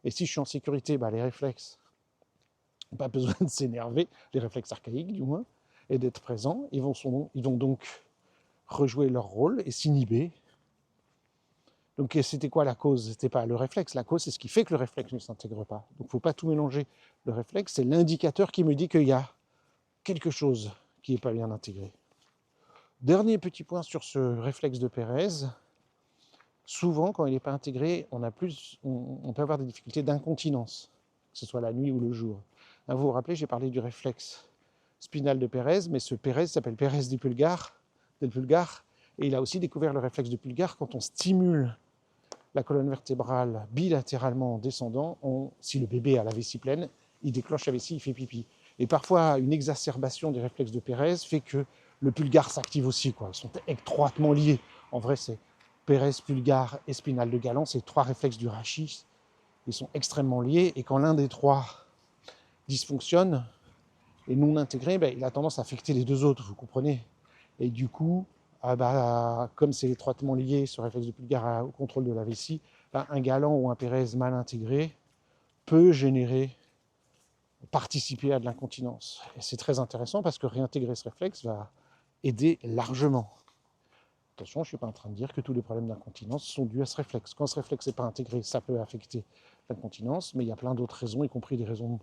Et si je suis en sécurité, les réflexes, pas besoin de s'énerver, les réflexes archaïques du moins, et d'être présents, ils vont donc rejouer leur rôle et s'inhiber. Donc c'était quoi la cause? C'était pas le réflexe, la cause c'est ce qui fait que le réflexe ne s'intègre pas. Donc il ne faut pas tout mélanger. Le réflexe, c'est l'indicateur qui me dit qu'il y a quelque chose qui n'est pas bien intégré. Dernier petit point sur ce réflexe de Pérez. Souvent, quand il n'est pas intégré, on peut avoir des difficultés d'incontinence, que ce soit la nuit ou le jour. Vous vous rappelez, j'ai parlé du réflexe spinal de Pérez, mais ce Pérez s'appelle Pérez del Pulgar, et il a aussi découvert le réflexe de Pulgar quand on stimule la colonne vertébrale bilatéralement en descendant. Si le bébé a la vessie pleine, il déclenche la vessie, il fait pipi. Et parfois, une exacerbation des réflexes de Pérez fait que le pulgar s'active aussi. Ils sont étroitement liés. En vrai, c'est Pérez, pulgar et spinal de Galant, ces trois réflexes du rachis. Ils sont extrêmement liés. Et quand l'un des trois dysfonctionne et non intégré, il a tendance à affecter les deux autres, vous comprenez? Et du coup, comme c'est étroitement lié, ce réflexe de pulgar au contrôle de la vessie, un Galant ou un Pérez mal intégré peut participer à de l'incontinence. Et c'est très intéressant parce que réintégrer ce réflexe va aider largement. Attention, je ne suis pas en train de dire que tous les problèmes d'incontinence sont dus à ce réflexe. Quand ce réflexe n'est pas intégré, ça peut affecter l'incontinence, mais il y a plein d'autres raisons, y compris des raisons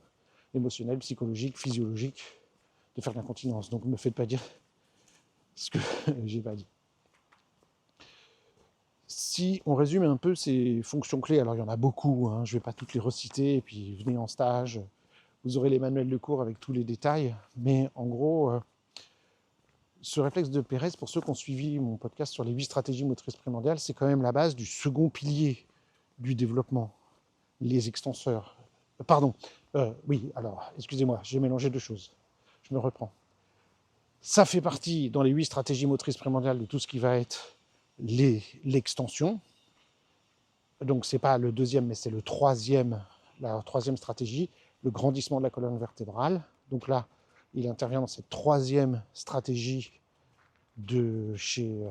émotionnelles, psychologiques, physiologiques, de faire de l'incontinence. Donc ne me faites pas dire ce que j'ai pas dit. Si on résume un peu ces fonctions clés, alors il y en a beaucoup, je ne vais pas toutes les reciter, et puis venez en stage, Vous aurez les manuels de cours avec tous les détails, mais en gros, ce réflexe de Pérez, pour ceux qui ont suivi mon podcast sur les 8 stratégies motrices primordiales, c'est quand même la base du second pilier du développement, les extenseurs. Pardon, oui, alors, excusez-moi, j'ai mélangé deux choses. Je me reprends. Ça fait partie, dans les 8 stratégies motrices primordiales, de tout ce qui va être l'extension. Donc, ce n'est pas le deuxième, mais c'est la troisième stratégie, le grandissement de la colonne vertébrale. Donc là, il intervient dans cette troisième stratégie de chez...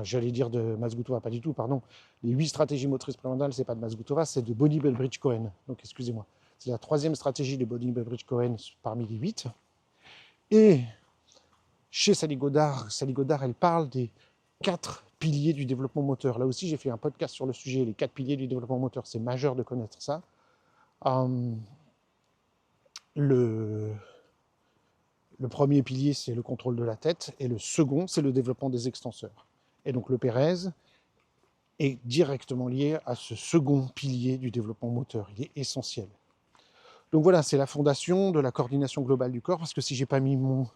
j'allais dire de Mazgutova, pas du tout, pardon. Les 8 stratégies motrices primordiales, c'est pas de Mazgutova, c'est de Bonnie Belbridge-Cohen. Donc, excusez-moi. C'est la troisième stratégie de Bonnie Belbridge-Cohen parmi les 8. Et chez Sally Godard, elle parle des 4 piliers du développement moteur. Là aussi, j'ai fait un podcast sur le sujet, les 4 piliers du développement moteur. C'est majeur de connaître ça. Le premier pilier, c'est le contrôle de la tête, et le second, c'est le développement des extenseurs. Et donc le Pérez est directement lié à ce second pilier du développement moteur. Il est essentiel. Donc voilà, c'est la fondation de la coordination globale du corps, parce que si j'ai pas mis mon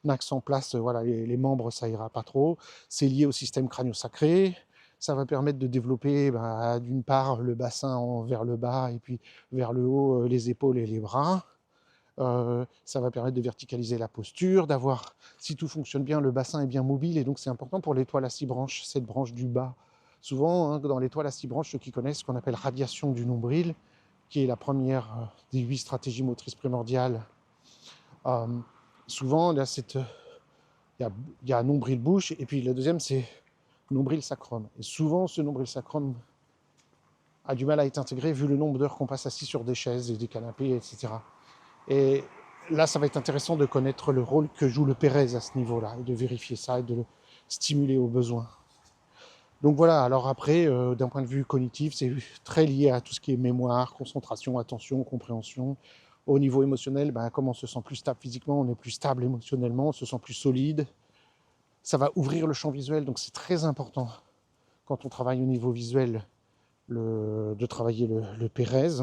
axe en place, voilà, les membres, ça ira pas trop. C'est lié au système crânio-sacré. Ça va permettre de développer, d'une part, le bassin vers le bas, et puis vers le haut, les épaules et les bras. Ça va permettre de verticaliser la posture, d'avoir, si tout fonctionne bien, le bassin est bien mobile, et donc c'est important pour l'étoile à 6 branches, cette branche du bas. Souvent, dans l'étoile à 6 branches, ceux qui connaissent ce qu'on appelle radiation du nombril, qui est la première des 8 stratégies motrices primordiales, souvent, là, il y a un nombril-bouche, et puis le deuxième, c'est nombril-sacrum. Et souvent, ce nombril-sacrum a du mal à être intégré, vu le nombre d'heures qu'on passe assis sur des chaises et des canapés, etc. Et là, ça va être intéressant de connaître le rôle que joue le Pérez à ce niveau-là, et de vérifier ça, et de le stimuler au besoin. Donc voilà, alors après, d'un point de vue cognitif, c'est très lié à tout ce qui est mémoire, concentration, attention, compréhension. Au niveau émotionnel, comme on se sent plus stable physiquement, on est plus stable émotionnellement, on se sent plus solide. Ça va ouvrir le champ visuel, donc c'est très important, quand on travaille au niveau visuel, de travailler le Pérez.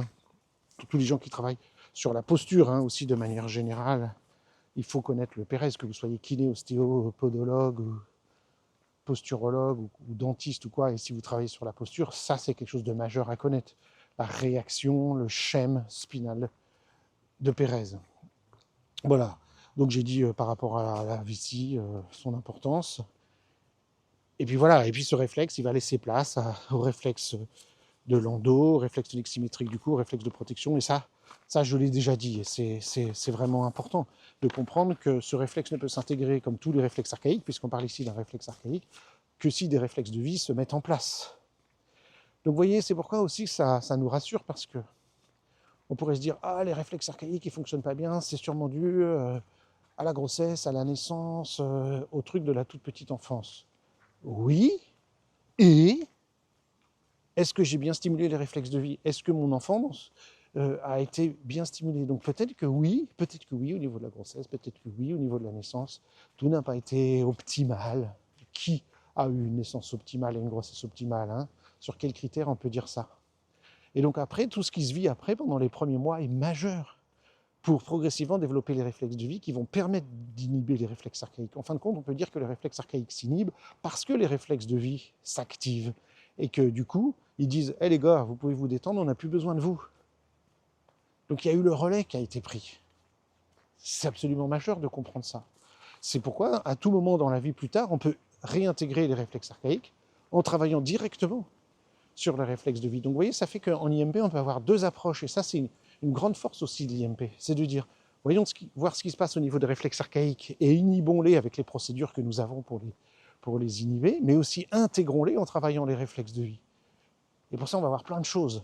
Tous les gens qui travaillent sur la posture, aussi de manière générale, il faut connaître le Pérez, que vous soyez kiné, ostéo, podologue, ou posturologue, ou dentiste ou quoi, et si vous travaillez sur la posture, ça c'est quelque chose de majeur à connaître. La réaction, le schème spinal de Pérez. Voilà, donc j'ai dit par rapport à la vessie, son importance. Et puis voilà, et puis ce réflexe, il va laisser place au réflexe de l'endo, au réflexe leximétrique du cou, au réflexe de protection, et ça je l'ai déjà dit, et c'est vraiment important de comprendre que ce réflexe ne peut s'intégrer comme tous les réflexes archaïques, puisqu'on parle ici d'un réflexe archaïque, que si des réflexes de vie se mettent en place. Donc vous voyez, c'est pourquoi aussi ça nous rassure, parce que on pourrait se dire « Ah, les réflexes archaïques, ils ne fonctionnent pas bien, c'est sûrement dû à la grossesse, à la naissance, au truc de la toute petite enfance. » Oui, et est-ce que j'ai bien stimulé les réflexes de vie? Est-ce que mon enfance a été bien stimulée? Donc peut-être que oui au niveau de la grossesse, peut-être que oui au niveau de la naissance. Tout n'a pas été optimal. Qui a eu une naissance optimale et une grossesse optimale, Sur quels critères on peut dire ça? Et donc après, tout ce qui se vit après, pendant les premiers mois, est majeur pour progressivement développer les réflexes de vie qui vont permettre d'inhiber les réflexes archaïques. En fin de compte, on peut dire que les réflexes archaïques s'inhibent parce que les réflexes de vie s'activent. Et que du coup, ils disent « Hé les gars, vous pouvez vous détendre, on n'a plus besoin de vous. » Donc il y a eu le relais qui a été pris. C'est absolument majeur de comprendre ça. C'est pourquoi, à tout moment dans la vie plus tard, on peut réintégrer les réflexes archaïques en travaillant directement sur les réflexes de vie. Donc vous voyez, ça fait qu'en IMP, on peut avoir 2 approches. Et ça, c'est une grande force aussi de l'IMP. C'est de dire, voyons voir ce qui se passe au niveau des réflexes archaïques et inhibons-les avec les procédures que nous avons pour les inhiber, mais aussi intégrons-les en travaillant les réflexes de vie. Et pour ça, on va voir plein de choses.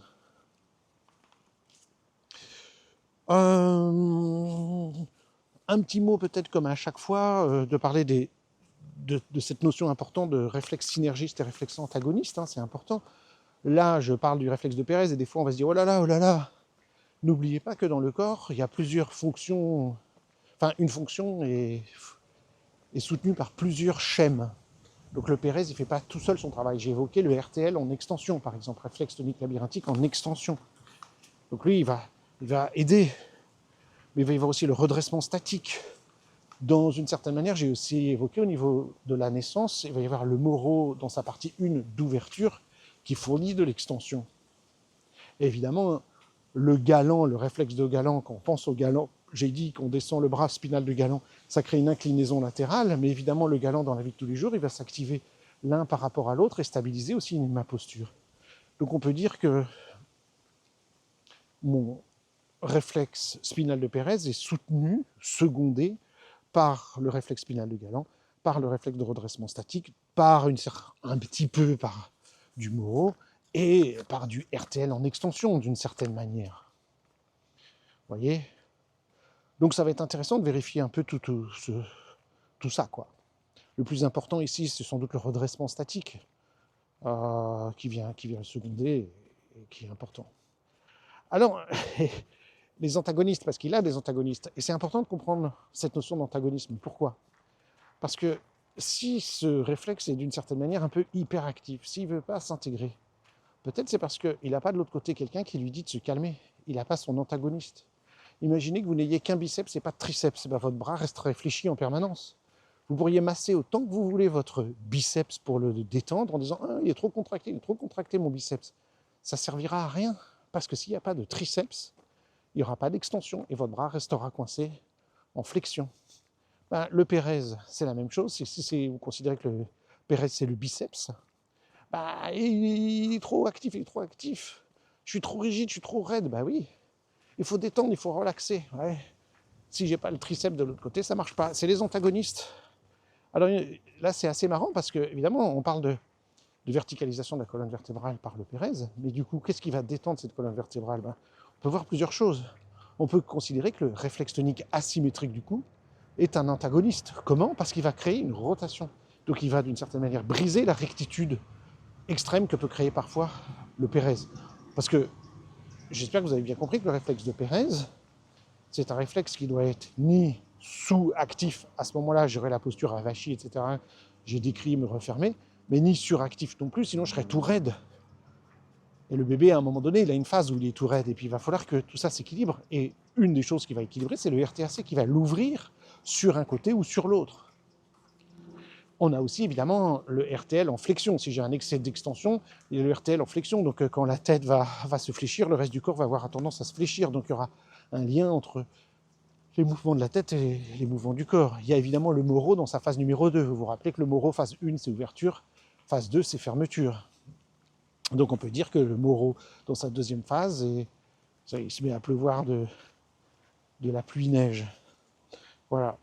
Un petit mot peut-être comme à chaque fois, de parler de cette notion importante de réflexe synergiste et réflexe antagoniste, c'est important. Là, je parle du réflexe de Pérez et des fois on va se dire « Oh là là !» N'oubliez pas que dans le corps, il y a plusieurs fonctions, une fonction est soutenue par plusieurs schèmes. Donc le Pérez, il ne fait pas tout seul son travail. J'ai évoqué le RTL en extension, par exemple, réflexe tonique labyrinthique en extension. Donc lui, il va aider Mais il va y avoir aussi le redressement statique. Dans une certaine manière, j'ai aussi évoqué au niveau de la naissance, il va y avoir le moro dans sa partie 1 d'ouverture qui fournit de l'extension. Et évidemment, le galant, le réflexe de galant, quand on pense au galant, j'ai dit qu'on descend le bras spinal de galant, ça crée une inclinaison latérale, mais évidemment le galant dans la vie de tous les jours, il va s'activer l'un par rapport à l'autre et stabiliser aussi ma posture. Donc on peut dire que mon réflexe spinal de Pérez est soutenu, secondé par le réflexe spinal de galant, par le réflexe de redressement statique, par un petit peu par du moro et par du RTL en extension d'une certaine manière. Vous voyez ? Donc ça va être intéressant de vérifier un peu tout ça, quoi. Le plus important ici, c'est sans doute le redressement statique qui vient seconder et qui est important. Alors, les antagonistes, parce qu'il a des antagonistes, et c'est important de comprendre cette notion d'antagonisme. Pourquoi ? Parce que si ce réflexe est d'une certaine manière un peu hyperactif, s'il ne veut pas s'intégrer, peut-être c'est parce qu'il n'a pas de l'autre côté quelqu'un qui lui dit de se calmer. Il n'a pas son antagoniste. Imaginez que vous n'ayez qu'un biceps et pas de triceps. Ben, votre bras reste réfléchi en permanence. Vous pourriez masser autant que vous voulez votre biceps pour le détendre en disant ah, il est trop contracté mon biceps. Ça ne servira à rien parce que s'il n'y a pas de triceps, il n'y aura pas d'extension et votre bras restera coincé en flexion. Ben, le Pérez, c'est la même chose. Si vous considérez que le Pérez, c'est le biceps, ben, il est trop actif, Je suis trop rigide, je suis trop raide. Ben oui, il faut détendre, il faut relaxer. Ouais. Si j'ai pas le triceps de l'autre côté, ça marche pas. C'est les antagonistes. Alors là, c'est assez marrant parce que, évidemment, on parle de verticalisation de la colonne vertébrale par le Pérez, mais du coup, qu'est-ce qui va détendre cette colonne vertébrale ? Ben, on peut voir plusieurs choses. On peut considérer que le réflexe tonique asymétrique du cou est un antagoniste. Comment ? Parce qu'il va créer une rotation. Donc il va d'une certaine manière briser la rectitude extrême que peut créer parfois le Pérez. Parce que j'espère que vous avez bien compris que le réflexe de Pérez, c'est un réflexe qui doit être ni sous-actif, à ce moment-là j'aurai la posture avachie, etc. J'ai décrit me refermer, mais ni suractif non plus, sinon je serais tout raide. Et le bébé, à un moment donné, il a une phase où il est tout raide, et puis il va falloir que tout ça s'équilibre. Et une des choses qui va équilibrer, c'est le RTAC qui va l'ouvrir sur un côté ou sur l'autre. On a aussi évidemment le RTL en flexion. Si j'ai un excès d'extension, il y a le RTL en flexion. Donc quand la tête va se fléchir, le reste du corps va avoir tendance à se fléchir. Donc il y aura un lien entre les mouvements de la tête et les mouvements du corps. Il y a évidemment le moro dans sa phase numéro 2. Vous vous rappelez que le moro, phase 1, c'est ouverture, phase 2, c'est fermeture. Donc on peut dire que le moro, dans sa deuxième phase, il se met à pleuvoir de la pluie-neige. Voilà.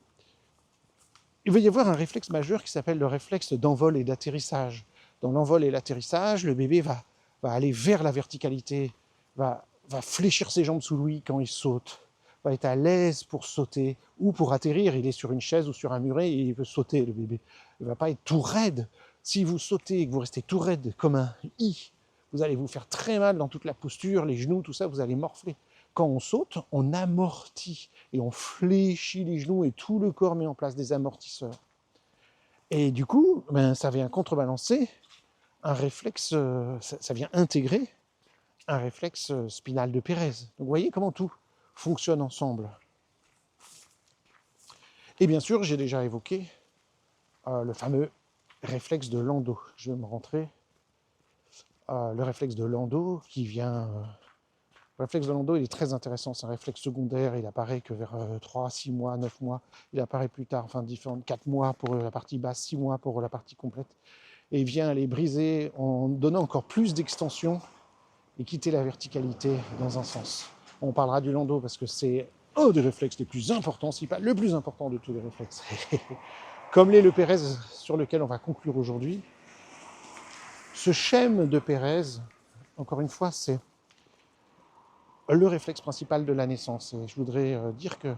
Il va y avoir un réflexe majeur qui s'appelle le réflexe d'envol et d'atterrissage. Dans l'envol et l'atterrissage, le bébé va aller vers la verticalité, va fléchir ses jambes sous lui quand il saute, va être à l'aise pour sauter ou pour atterrir. Il est sur une chaise ou sur un muret et il veut sauter, le bébé. Il ne va pas être tout raide. Si vous sautez et que vous restez tout raide comme un i, vous allez vous faire très mal dans toute la posture, les genoux, tout ça, vous allez morfler. Quand on saute, on amortit et on fléchit les genoux et tout le corps met en place des amortisseurs. Et du coup, ça vient contrebalancer un réflexe, ça vient intégrer un réflexe spinal de Pérez. Donc vous voyez comment tout fonctionne ensemble. Et bien sûr, j'ai déjà évoqué le fameux réflexe de Landau. Je vais me rentrer. Le réflexe de Landau qui vient... Le réflexe de Landau, il est très intéressant. C'est un réflexe secondaire. Il apparaît que vers 3, 6 mois, 9 mois. Il apparaît plus tard, enfin, 4 mois pour la partie basse, 6 mois pour la partie complète. Et il vient les briser en donnant encore plus d'extension et quitter la verticalité dans un sens. On parlera du Landau parce que c'est un des réflexes les plus importants, si pas le plus important de tous les réflexes. Comme l'est le Pérez sur lequel on va conclure aujourd'hui. Ce schème de Pérez, encore une fois, c'est le réflexe principal de la naissance. Et je voudrais dire que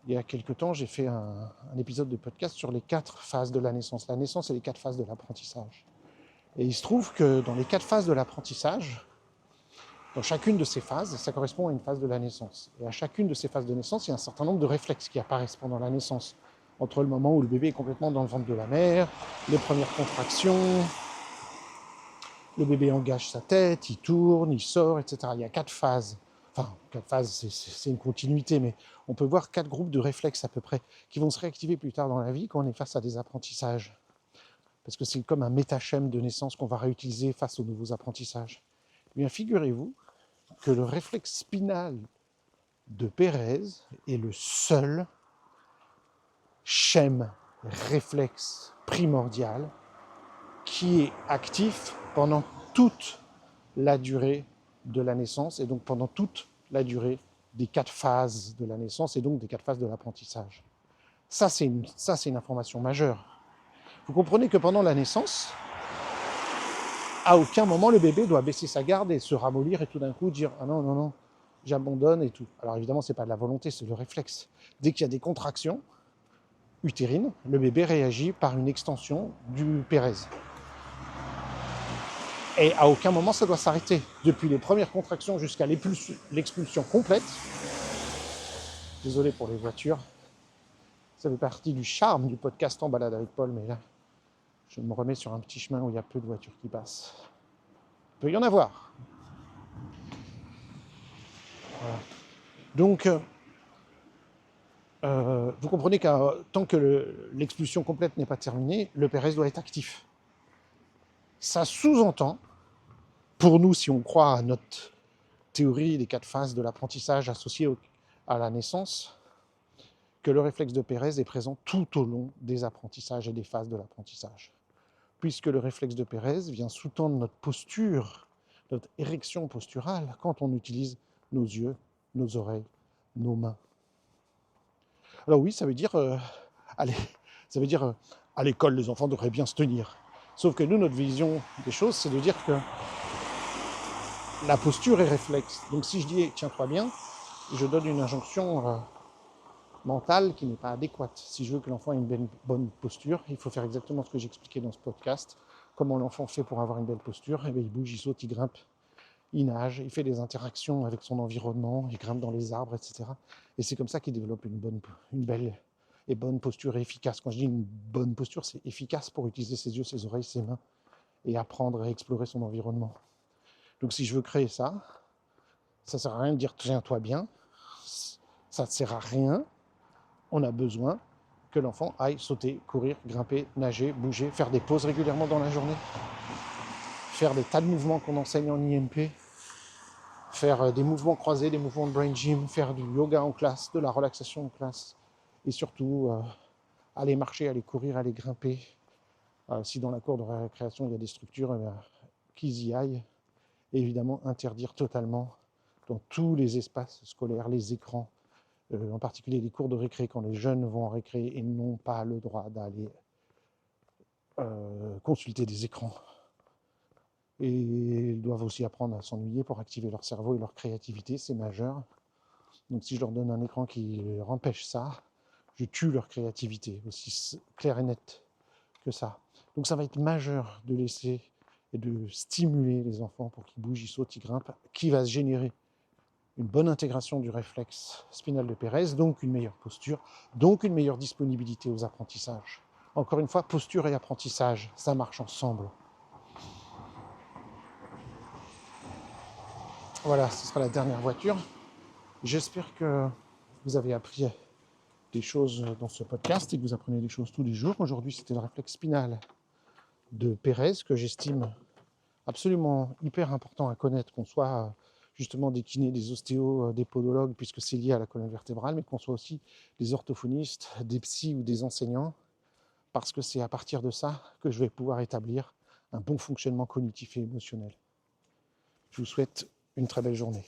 il y a quelque temps, j'ai fait un épisode de podcast sur les 4 phases de la naissance. La naissance et les 4 phases de l'apprentissage. Et il se trouve que dans les 4 phases de l'apprentissage, dans chacune de ces phases, ça correspond à une phase de la naissance. Et à chacune de ces phases de naissance, il y a un certain nombre de réflexes qui apparaissent pendant la naissance. Entre le moment où le bébé est complètement dans le ventre de la mère, les premières contractions, le bébé engage sa tête, il tourne, il sort, etc. Il y a 4 phases Enfin, 4 phases, c'est une continuité, mais on peut voir 4 groupes de réflexes à peu près qui vont se réactiver plus tard dans la vie quand on est face à des apprentissages. Parce que c'est comme un métaschème de naissance qu'on va réutiliser face aux nouveaux apprentissages. Eh bien, figurez-vous que le réflexe spinal de Pérez est le seul schème réflexe primordial qui est actif pendant toute la durée de la naissance et donc pendant toute la durée des 4 phases de la naissance et donc des 4 phases de l'apprentissage. Ça, c'est une information majeure. Vous comprenez que pendant la naissance, à aucun moment le bébé doit baisser sa garde et se ramollir et tout d'un coup dire « Ah non, non, non, j'abandonne et tout ». Alors évidemment, ce n'est pas de la volonté, c'est le réflexe. Dès qu'il y a des contractions utérines, le bébé réagit par une extension du Pérez. Et à aucun moment ça doit s'arrêter. Depuis les premières contractions jusqu'à l'expulsion complète. Désolé pour les voitures. Ça fait partie du charme du podcast En balade avec Paul, mais là, je me remets sur un petit chemin où il y a peu de voitures qui passent. Il peut y en avoir. Voilà. Donc, vous comprenez que tant que l'expulsion complète n'est pas terminée, le Pérez doit être actif. Ça sous-entend, pour nous, si on croit à notre théorie des 4 phases de l'apprentissage associées à la naissance, que le réflexe de Pérez est présent tout au long des apprentissages et des phases de l'apprentissage. Puisque le réflexe de Pérez vient sous-tendre notre posture, notre érection posturale, quand on utilise nos yeux, nos oreilles, nos mains. Alors oui, ça veut dire, à l'école, les enfants devraient bien se tenir. Sauf que nous, notre vision des choses, c'est de dire que la posture est réflexe. Donc si je dis « tiens-toi bien », je donne une injonction mentale qui n'est pas adéquate. Si je veux que l'enfant ait une bonne posture, il faut faire exactement ce que j'expliquais dans ce podcast. Comment l'enfant fait pour avoir une belle posture? Eh bien, il bouge, il saute, il grimpe, il nage, il fait des interactions avec son environnement, il grimpe dans les arbres, etc. Et c'est comme ça qu'il développe une belle et bonne posture efficace. Quand je dis une bonne posture, c'est efficace pour utiliser ses yeux, ses oreilles, ses mains et apprendre à explorer son environnement. Donc si je veux créer ça, ça ne sert à rien de dire « tiens-toi bien », ça ne sert à rien. On a besoin que l'enfant aille sauter, courir, grimper, nager, bouger, faire des pauses régulièrement dans la journée, faire des tas de mouvements qu'on enseigne en IMP, faire des mouvements croisés, des mouvements de brain gym, faire du yoga en classe, de la relaxation en classe, et surtout aller marcher, aller courir, aller grimper. Si dans la cour de récréation il y a des structures, qu'ils y aillent. Et évidemment interdire totalement dans tous les espaces scolaires les écrans, en particulier les cours de récré, quand les jeunes vont en récré et n'ont pas le droit d'aller consulter des écrans. Et ils doivent aussi apprendre à s'ennuyer pour activer leur cerveau et leur créativité, c'est majeur. Donc si je leur donne un écran qui leur empêche ça, je tue leur créativité, aussi clair et net que ça. Donc ça va être majeur de laisser et de stimuler les enfants pour qu'ils bougent, ils sautent, ils grimpent, qui va se générer une bonne intégration du réflexe spinal de Pérez, donc une meilleure posture, donc une meilleure disponibilité aux apprentissages. Encore une fois, posture et apprentissage, ça marche ensemble. Voilà, ce sera la dernière voiture. J'espère que vous avez appris des choses dans ce podcast et que vous apprenez des choses tous les jours. Aujourd'hui, c'était le réflexe spinal de Pérez que j'estime absolument hyper important à connaître, qu'on soit justement des kinés, des ostéos, des podologues, puisque c'est lié à la colonne vertébrale, mais qu'on soit aussi des orthophonistes, des psys ou des enseignants, parce que c'est à partir de ça que je vais pouvoir établir un bon fonctionnement cognitif et émotionnel. Je vous souhaite une très belle journée.